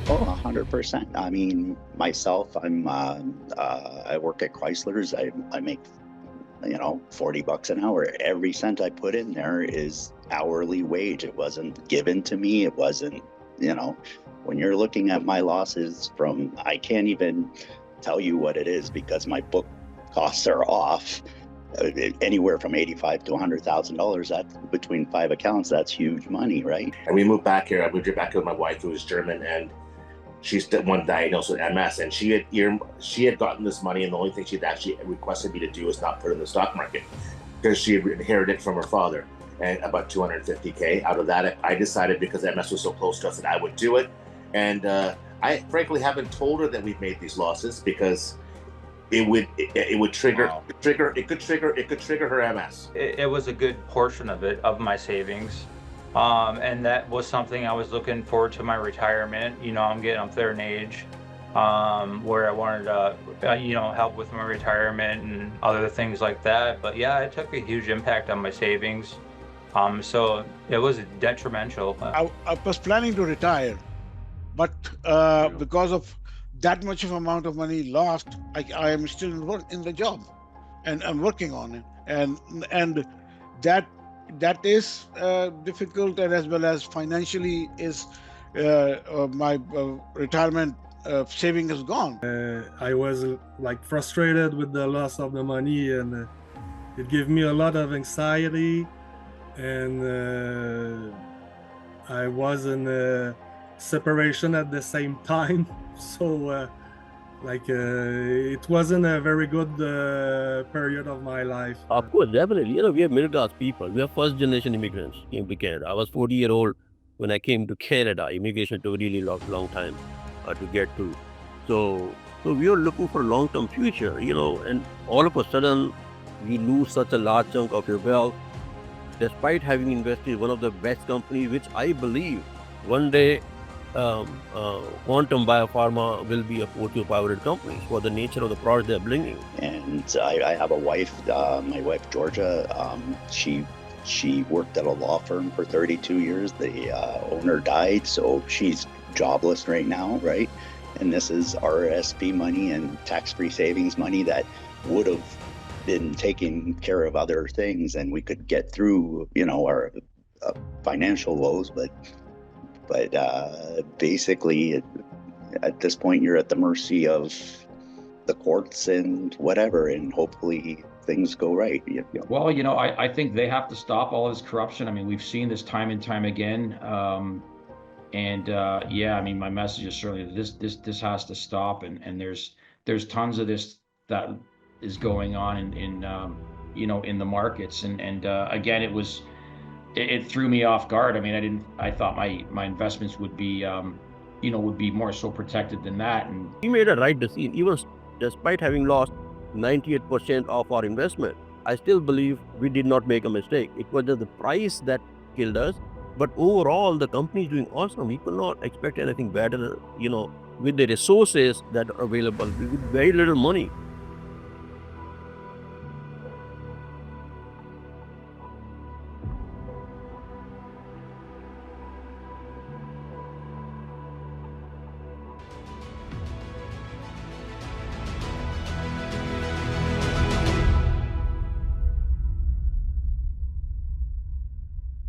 Oh, 100%. I mean, myself, I work at Chrysler's. I make, $40 an hour. Every cent I put in there is hourly wage. It wasn't given to me. It wasn't, when you're looking at my losses I can't even tell you what it is because my book costs are off. Anywhere from $85,000 to $100,000. That's between 5 accounts. That's huge money, right? And we moved back here. I moved here back here with my wife, who is German, and she's the one diagnosed with MS. And she had gotten this money, and the only thing she'd actually requested me to do is not put it in the stock market because she had inherited it from her father, and about $250K. Out of that, I decided, because MS was so close to us, that I would do it. And I frankly haven't told her that we've made these losses because it would trigger. Wow. It could trigger her MS. It was a good portion of it, of my savings, and that was something I was looking forward to my retirement. I'm getting up there in age, where I wanted to help with my retirement and other things like that. But yeah, it took a huge impact on my savings, so it was detrimental. I was planning to retire, but because of that much of amount of money lost, I am still in the job, and I'm working on it, and that is difficult, and as well as financially is my retirement saving is gone. I was frustrated with the loss of the money, and it gave me a lot of anxiety, and I was in a separation at the same time. So it wasn't a very good period of my life. Of course, definitely. We are middle class people. We are first generation immigrants came to Canada. I was 40-year-old when I came to Canada. Immigration took a really long time to get to. So we are looking for a long-term future, and all of a sudden we lose such a large chunk of your wealth, despite having invested in one of the best companies, which I believe one day Quantum BioPharma will be a Fortune 500 company for the nature of the product they're bringing. And I have a wife, my wife Georgia. She worked at a law firm for 32 years. The owner died, so she's jobless right now, right? And this is RRSP money and tax-free savings money that would have been taking care of other things, and we could get through, our financial woes, but basically at this point you're at the mercy of the courts and whatever, and hopefully things go right. Well, I think they have to stop all this corruption. I mean, we've seen this time and time again. My message is certainly this has to stop, and there's tons of this that is going on in the markets, and again, it threw me off guard. I mean, I thought my investments would be more so protected than that. And we made a right decision, even despite having lost 98% of our investment. I still believe we did not make a mistake. It was just the price that killed us. But overall, the company is doing awesome. We could not expect anything better, with the resources that are available with very little money.